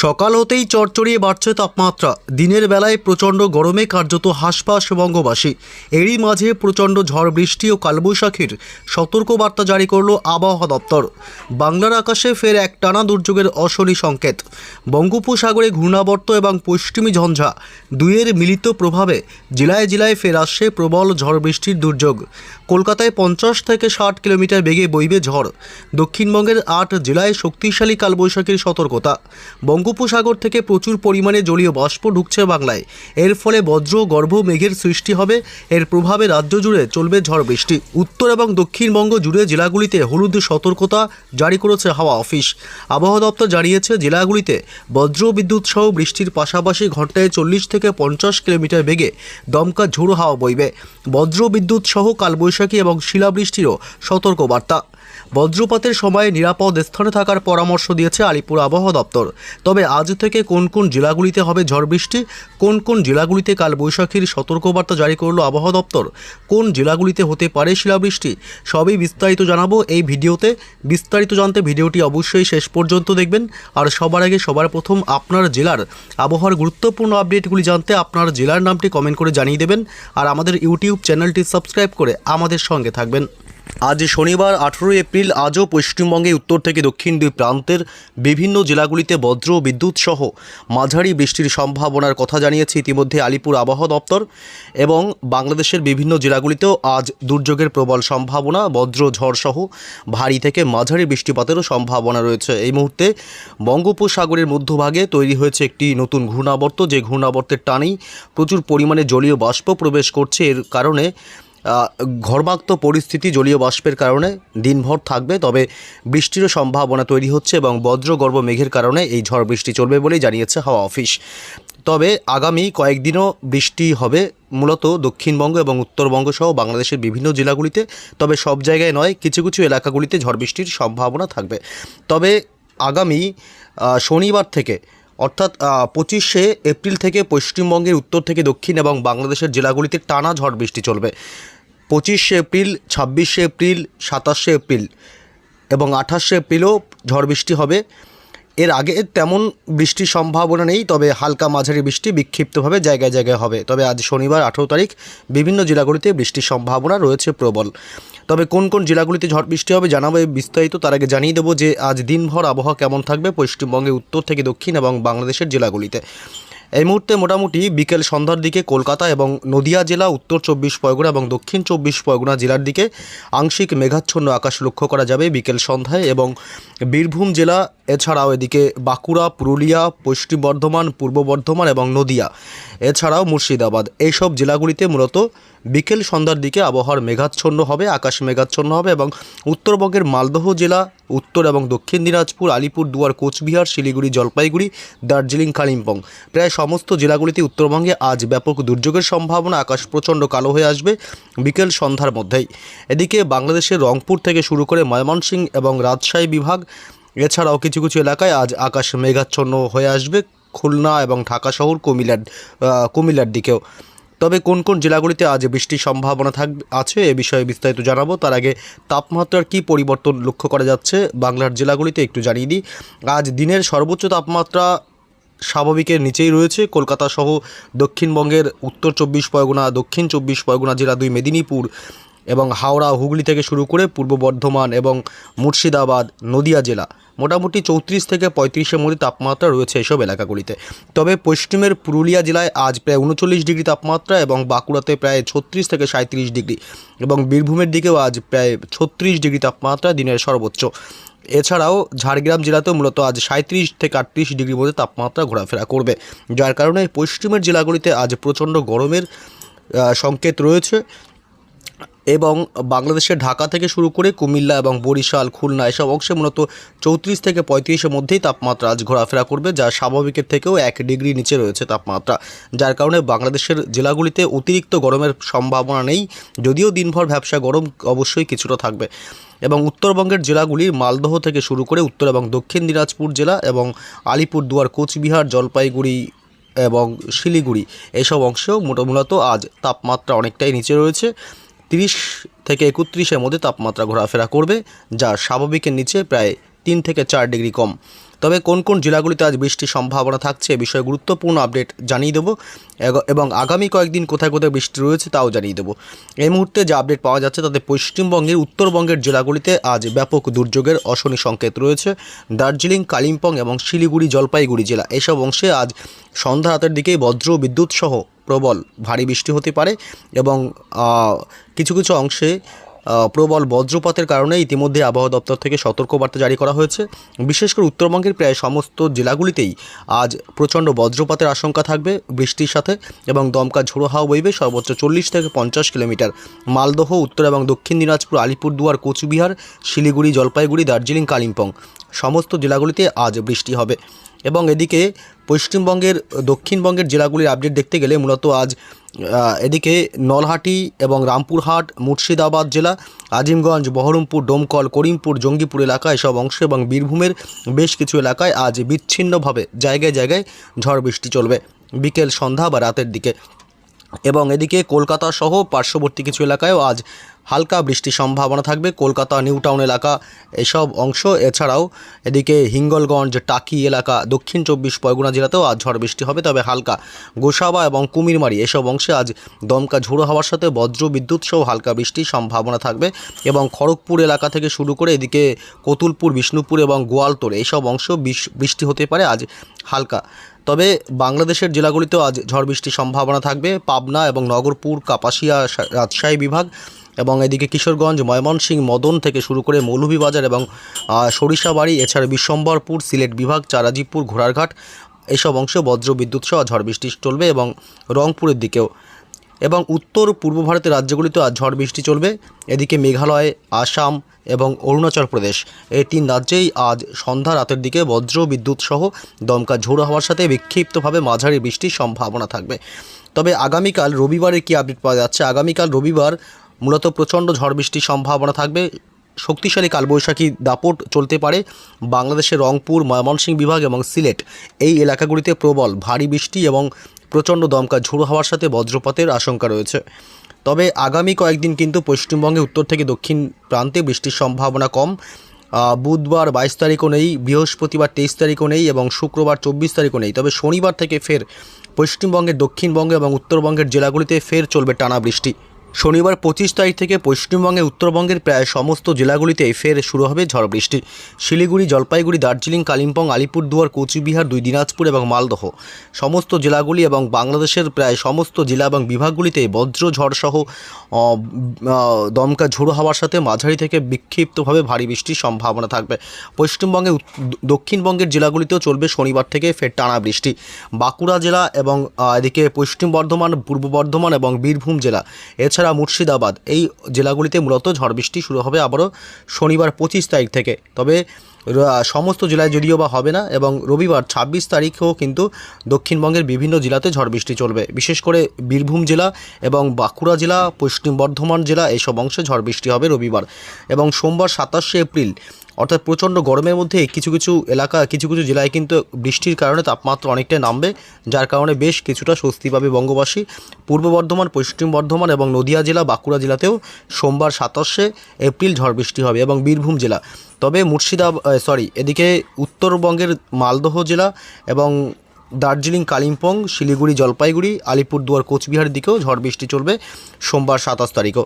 সকাল হতেই চড়চড়িয়ে বাড়ছে তাপমাত্রা। দিনের বেলায় প্রচণ্ড গরমে কার্যত হাঁসফাঁস বঙ্গবাসী। এরই মাঝে প্রচণ্ড ঝড় বৃষ্টি ও কালবৈশাখীর সতর্কবার্তা জারি করল আবহাওয়া দপ্তর। বাংলার আকাশে ফের এক টানা দুর্যোগের অশনি সংকেত। বঙ্গোপসাগরে ঘূর্ণাবর্ত এবং পশ্চিমী ঝঞ্ঝা দুইয়ের মিলিত প্রভাবে জেলায় জেলায় ফের আসছে প্রবল ঝড় বৃষ্টির দুর্যোগ। কলকাতায় 50 থেকে 60 কিলোমিটার বেগে বইবে ঝড়। দক্ষিণবঙ্গের 8 জেলায় শক্তিশালী কালবৈশাখীর সতর্কতা। বঙ্গোপসাগর থেকে প্রচুর পরিমাণে জলীয় বাষ্প ঢুকছে বাংলায়। এর ফলে বজ্র গর্ভ মেঘের সৃষ্টি হবে। এর প্রভাবে রাজ্য জুড়ে চলবে ঝড় বৃষ্টি। উত্তর এবং দক্ষিণবঙ্গ জুড়ে জেলাগুলিতে হলুদ সতর্কতা জারি করেছে হাওয়া অফিস। আবহাওয়া দপ্তর জানিয়েছে, জেলাগুলিতে বজ্র বিদ্যুৎ সহ বৃষ্টির পাশাপাশি ঘন্টায় 40 থেকে 50 কিলোমিটার বেগে দমকা ঝোড়ো হাওয়া বইবে। বজ্র বিদ্যুৎ সহ কালবৈশাখী এবং শিলাবৃষ্টিরও সতর্কবার্তা। বজ্রপাতের সময় নিরাপদ স্থানে থাকার পরামর্শ দিয়েছে আলিপুর আবহাওয়া দপ্তর। তবে আজ থেকে কোন কোন জেলাগুলিতে হবে ঝড় বৃষ্টি, কোন কোন জেলাগুলিতে কালবৈশাখীর সতর্কবার্তা জারি করল আবহাওয়া দপ্তর, কোন জেলাগুলিতে হতে পারে শিলাবৃষ্টি, সবই বিস্তারিত জানাবো এই ভিডিওতে। বিস্তারিত জানতে ভিডিওটি অবশ্যই শেষ পর্যন্ত দেখবেন। আর সবার আগে সবার প্রথম আপনার জেলার আবহাওয়ার গুরুত্বপূর্ণ আপডেটগুলি জানতে আপনার জেলার নামটি কমেন্ট করে জানিয়ে দেবেন। আর আমাদের ইউটিউব চ্যানেলটি সাবস্ক্রাইব করে আমাদের সঙ্গে থাকবেন। আজ শনিবার 18 এপ্রিল। আজও পশ্চিমবঙ্গে উত্তর থেকে দক্ষিণ দুই প্রান্তের বিভিন্ন জেলাগুলিতে বজ্র বিদ্যুৎ সহ মাঝারি বৃষ্টির সম্ভাবনার কথা জানিয়েছে ইতিমধ্যে আলিপুর আবহাওয়া দপ্তর। এবং বাংলাদেশের বিভিন্ন জেলাগুলিতেও আজ দুর্যোগের প্রবল সম্ভাবনা, বজ্র ঝড় সহ ভারী থেকে মাঝারি বৃষ্টিপাতেরও সম্ভাবনা রয়েছে। এই মুহূর্তে বঙ্গোপসাগরের মধ্যভাগে তৈরি হয়েছে একটি নতুন ঘূর্ণাবর্ত, যে ঘূর্ণাবর্তের টানেই প্রচুর পরিমাণে জলীয় বাষ্প প্রবেশ করছে। এর কারণে ঘর্মাক্ত পরিস্থিতি জলীয় বাষ্পের কারণে দিনভর থাকবে। তবে বৃষ্টিরও সম্ভাবনা তৈরি হচ্ছে এবং বজ্রগর্ভ মেঘের কারণে এই ঝড় বৃষ্টি চলবে বলেই জানিয়েছে হাওয়া অফিস। তবে আগামী কয়েকদিনও বৃষ্টি হবে মূলত দক্ষিণবঙ্গ এবং উত্তরবঙ্গ সহ বাংলাদেশের বিভিন্ন জেলাগুলিতে। তবে সব জায়গায় নয়, কিছু কিছু এলাকাগুলিতে ঝড় বৃষ্টির সম্ভাবনা থাকবে। তবে আগামী শনিবার থেকে অর্থাৎ 25শে এপ্রিল থেকে পশ্চিমবঙ্গের উত্তর থেকে দক্ষিণ এবং বাংলাদেশের জেলাগুলিতে টানা ঝড় বৃষ্টি চলবে। 25শে এপ্রিল, 26শে এপ্রিল, 27শে এপ্রিল এবং 28শে এপ্রিলও ঝড় বৃষ্টি হবে। এর আগে তেমন বৃষ্টির সম্ভাবনা নেই, তবে হালকা মাঝারি বৃষ্টি বিক্ষিপ্তভাবে জায়গায় জায়গায় হবে। তবে আজ শনিবার 18 তারিখ বিভিন্ন জেলাগুলিতে বৃষ্টির সম্ভাবনা রয়েছে প্রবল। তবে কোন কোন জেলাগুলিতে ঝড় বৃষ্টি হবে জানাবো বিস্তারিত। তার আগে জানিয়ে দেবো যে আজ দিনভর আবহাওয়া কেমন থাকবে পশ্চিমবঙ্গের উত্তর থেকে দক্ষিণ এবং বাংলাদেশের জেলাগুলিতে। এই মুহূর্তে মোটামুটি বিকেল সন্ধ্যার দিকে কলকাতা এবং নদিয়া জেলা, উত্তর 24 পরগনা এবং দক্ষিণ 24 পরগনা জেলার দিকে আংশিক মেঘাচ্ছন্ন আকাশ লক্ষ্য করা যাবে বিকেল সন্ধ্যায়। এবং বীরভূম জেলা, এছাড়াও এদিকে বাঁকুড়া, পুরুলিয়া, পশ্চিম বর্ধমান, পূর্ব বর্ধমান এবং নদিয়া, এছাড়াও মুর্শিদাবাদ, এইসব জেলাগুলিতে মূলত বিকেল সন্ধ্যার দিকে আবহাওয়ার মেঘাচ্ছন্ন হবে, আকাশ মেঘাচ্ছন্ন হবে। এবং উত্তরবঙ্গের মালদহ জেলা, উত্তর এবং দক্ষিণ দিনাজপুর, আলিপুরদুয়ার, কোচবিহার, শিলিগুড়ি, জলপাইগুড়ি, দার্জিলিং, কালিম্পং, প্রায় সমস্ত জেলাগুলিতে উত্তরবঙ্গে আজ ব্যাপক দুর্যোগের সম্ভাবনা। আকাশ প্রচণ্ড কালো হয়ে আসবে বিকেল সন্ধ্যার মধ্যেই। এদিকে বাংলাদেশের রংপুর থেকে শুরু করে ময়মনসিংহ এবং রাজশাহী বিভাগ, এছাড়াও কিছু কিছু এলাকায় আজ আকাশ মেঘাচ্ছন্ন হয়ে আসবে। খুলনা এবং ঢাকা শহর, কুমিল্লার দিকেও। তবে কোন কোন জেলাগুলিতে আজ বৃষ্টির সম্ভাবনা আছে এ বিষয়ে বিস্তারিত জানাবো। তার আগে তাপমাত্রার কী পরিবর্তন লক্ষ্য করা যাচ্ছে বাংলার জেলাগুলিতে একটু জানিয়ে দিই। আজ দিনের সর্বোচ্চ তাপমাত্রা স্বাভাবিকের নিচেই রয়েছে। কলকাতা সহ দক্ষিণবঙ্গের উত্তর 24 পরগনা, দক্ষিণ 24 পরগনা জেলা, 2 মেদিনীপুর এবং হাওড়া, হুগলি থেকে শুরু করে পূর্ব বর্ধমান এবং মুর্শিদাবাদ, নদিয়া জেলা মোটামুটি 34 থেকে 35-এর মধ্যে তাপমাত্রা রয়েছে এসব এলাকাগুলিতে। তবে পশ্চিমের পুরুলিয়া জেলায় আজ প্রায় 39 ডিগ্রি তাপমাত্রা এবং বাঁকুড়াতে প্রায় 36 থেকে 37 ডিগ্রি এবং বীরভূমের দিকেও আজ প্রায় 36 ডিগ্রি তাপমাত্রা দিনের সর্বোচ্চ। এছাড়াও ঝাড়গ্রাম জেলাতেও মূলত আজ 37 থেকে 38 ডিগ্রির মধ্যে তাপমাত্রা ঘোরাফেরা করবে, যার কারণে পশ্চিমের জেলাগুলিতে আজ প্রচণ্ড গরমের সংকেত রয়েছে। এবং বাংলাদেশের ঢাকা থেকে শুরু করে কুমিল্লা এবং বরিশাল, খুলনা এসব অংশে মূলত 34 থেকে 35-এর মধ্যেই তাপমাত্রা আজ ঘোরাফেরা করবে, যা স্বাভাবিকের থেকেও 1 ডিগ্রি নিচে রয়েছে তাপমাত্রা। যার কারণে বাংলাদেশের জেলাগুলিতে অতিরিক্ত গরমের সম্ভাবনা নেই, যদিও দিনভর ভ্যাপসা গরম অবশ্যই কিছুটা থাকবে। এবং উত্তরবঙ্গের জেলাগুলির মালদহ থেকে শুরু করে উত্তর এবং দক্ষিণ দিনাজপুর জেলা এবং আলিপুরদুয়ার, কোচবিহার, জলপাইগুড়ি এবং শিলিগুড়ি এইসব অংশেও মূলত আজ তাপমাত্রা অনেকটাই নিচে রয়েছে। 30 থেকে 31-এর মধ্যে তাপমাত্রা ঘোরাফেরা করবে, যা স্বাভাবিকের নিচে প্রায় 3 থেকে 4 ডিগ্রি কম। তবে কোন কোন জেলাগুলিতে আজ বৃষ্টির সম্ভাবনা থাকছে এ বিষয়ে গুরুত্বপূর্ণ আপডেট জানিয়ে দেবো এবং আগামী কয়েকদিন কোথায় কোথায় বৃষ্টি রয়েছে তাও জানিয়ে দেবো। এই মুহূর্তে যে আপডেট পাওয়া যাচ্ছে তাতে পশ্চিমবঙ্গের উত্তরবঙ্গের জেলাগুলিতে আজ ব্যাপক দুর্যোগের অশনি সংকেত রয়েছে। দার্জিলিং, কালিম্পং এবং শিলিগুড়ি, জলপাইগুড়ি জেলা এসব অংশে আজ সন্ধ্যা রাতের দিকেই বজ্র বিদ্যুৎ সহ প্রবল ভারী বৃষ্টি হতে পারে এবং কিছু কিছু অংশে প্রবল বজ্রপাতের কারণে ইতিমধ্যে আবহাওয়া দপ্তর থেকে সতর্কবার্তা জারি করা হয়েছে। বিশেষ করে উত্তরবঙ্গের প্রায় সমস্ত জেলাগুলিতেই আজ প্রচণ্ড বজ্রপাতের আশঙ্কা থাকবে বৃষ্টির সাথে এবং দমকা ঝোড়ো হাওয়া বইবে সর্বোচ্চ 40 থেকে 50 কিলোমিটার। মালদহ, উত্তর এবং দক্ষিণ দিনাজপুর, আলিপুরদুয়ার, কোচবিহার, শিলিগুড়ি, জলপাইগুড়ি, দার্জিলিং, কালিম্পং সমস্ত জেলাগুলিতে আজ বৃষ্টি হবে। এবং এদিকে পশ্চিমবঙ্গের দক্ষিণবঙ্গের জেলাগুলির আপডেট দেখতে গেলে মূলত আজ এদিকে নলহাটি এবং রামপুরহাট, মুর্শিদাবাদ জেলা, আজিমগঞ্জ, বহরমপুর, ডোমকল, করিমপুর, জঙ্গিপুর এলাকা এসব অংশ এবং বীরভূমের বেশ কিছু এলাকায় আজ বিচ্ছিন্নভাবে জায়গায় জায়গায় ঝড় বৃষ্টি চলবে বিকেল, সন্ধ্যা বা রাতের দিকে। এবং এদিকে কলকাতা সহ পার্শ্ববর্তী কিছু এলাকায়ও আজ হালকা বৃষ্টির সম্ভাবনা থাকবে। কলকাতা নিউ টাউন এলাকা এসব অংশ, এছাড়াও এদিকে হিঙ্গলগঞ্জ, টাকি এলাকা, দক্ষিণ 24 পরগনা জেলাতেও আজ ঝড় বৃষ্টি হবে। তবে হালকা গোসাবা এবং কুমিরমারি এসব অংশে আজ দমকা ঝোড়ো হওয়ার সাথে বজ্র বিদ্যুৎ সহ হালকা বৃষ্টির সম্ভাবনা থাকবে। এবং খড়গপুর এলাকা থেকে শুরু করে এদিকে কতুলপুর, বিষ্ণুপুর এবং গোয়ালতোর এইসব অংশ বৃষ্টি হতে পারে আজ হালকা। তবে বাংলাদেশের জেলাগুলিতেও আজ ঝড় বৃষ্টির সম্ভাবনা থাকবে। পাবনা এবং নগরপুর, কাপাসিয়া, রাজশাহী বিভাগ এবং এদিকে কিশোরগঞ্জ, ময়মনসিংহ, মদন থেকে শুরু করে মৌলভীবাজার এবং সরিষাবাড়ি, এছাড়া বিশ্বম্বরপুর, সিলেট বিভাগ, চারাজিপুর, ঘোড়ারঘাট এইসব অংশে বজ্র বিদ্যুৎ সহ ঝড় বৃষ্টি চলবে এবং রংপুরের দিকেও। এবং উত্তর পূর্ব ভারতের রাজ্যগুলিতে আজ ঝড় বৃষ্টি চলবে। এদিকে মেঘালয়, আসাম এবং অরুণাচল প্রদেশ এই 3 রাজ্যেই আজ সন্ধ্যা রাতের দিকে বজ্র বিদ্যুৎ সহ দমকা ঝোড়ো হওয়ার সাথে বিক্ষিপ্তভাবে মাঝারি বৃষ্টির সম্ভাবনা থাকবে। তবে আগামীকাল রবিবারের কী আপডেট পাওয়া যাচ্ছে, আগামীকাল রবিবার মূলত প্রচণ্ড ঝড় বৃষ্টির সম্ভাবনা থাকবে। শক্তিশালী কালবৈশাখী দাপট চলতে পারে বাংলাদেশের রংপুর, ময়মনসিংহ বিভাগ এবং সিলেট এই এলাকাগুলিতে প্রবল ভারী বৃষ্টি এবং প্রচণ্ড দমকা ঝোড়ো হওয়ার সাথে বজ্রপাতের আশঙ্কা রয়েছে। তবে আগামী কয়েকদিন কিন্তু পশ্চিমবঙ্গে উত্তর থেকে দক্ষিণ প্রান্তে বৃষ্টির সম্ভাবনা কম। বুধবার 22 তারিখও নেই, বৃহস্পতিবার 23 তারিখও নেই এবং শুক্রবার 24 তারিখও নেই। তবে শনিবার থেকে ফের পশ্চিমবঙ্গের দক্ষিণবঙ্গ এবং উত্তরবঙ্গের জেলাগুলিতে ফের চলবে টানা বৃষ্টি। শনিবার 25 তারিখ থেকে পশ্চিমবঙ্গের উত্তরবঙ্গের প্রায় সমস্ত জেলাগুলিতেই ফের শুরু হবে ঝড় বৃষ্টি। শিলিগুড়ি, জলপাইগুড়ি, দার্জিলিং, কালিম্পং, আলিপুরদুয়ার, কোচবিহার, 2 দিনাজপুর এবং মালদহ সমস্ত জেলাগুলি এবং বাংলাদেশের প্রায় সমস্ত জেলা এবং বিভাগগুলিতে বজ্র ঝড়সহ দমকা ঝোড়ো হওয়ার সাথে মাঝারি থেকে বিক্ষিপ্তভাবে ভারী বৃষ্টির সম্ভাবনা থাকবে। পশ্চিমবঙ্গের দক্ষিণবঙ্গের জেলাগুলিতেও চলবে শনিবার থেকে ফের টানা বৃষ্টি। বাঁকুড়া জেলা এবং এদিকে পশ্চিম বর্ধমান, পূর্ব বর্ধমান এবং বীরভূম জেলা, এছাড়া মুর্শিদাবাদ এই জেলাগুলিতে মূলত ঝড় বৃষ্টি শুরু হবে আবারও শনিবার 25 তারিখ থেকে। তবে সমস্ত জেলায় যদিও বা হবে না এবং রবিবার 26 তারিখেও কিন্তু দক্ষিণবঙ্গের বিভিন্ন জেলাতে ঝড় বৃষ্টি চলবে। বিশেষ করে বীরভূম জেলা এবং বাঁকুড়া জেলা, পশ্চিম বর্ধমান জেলা এইসব অংশে ঝড় বৃষ্টি হবে রবিবার। এবং সোমবার 27শে এপ্রিল অর্থাৎ প্রচণ্ড গরমের মধ্যে কিছু কিছু এলাকা, কিছু কিছু জেলায় কিন্তু বৃষ্টির কারণে তাপমাত্রা অনেকটাই নামবে, যার কারণে বেশ কিছুটা স্বস্তি পাবে বঙ্গবাসী। পূর্ব বর্ধমান, পশ্চিম বর্ধমান এবং নদিয়া জেলা, বাঁকুড়া জেলাতেও সোমবার 27শে এপ্রিল ঝড় বৃষ্টি হবে এবং বীরভূম জেলা। তবে এদিকে উত্তরবঙ্গের মালদহ জেলা এবং দার্জিলিং, কালিম্পং, শিলিগুড়ি, জলপাইগুড়ি, আলিপুরদুয়ার, কোচবিহারের দিকেও ঝড় বৃষ্টি চলবে সোমবার 27 তারিখও।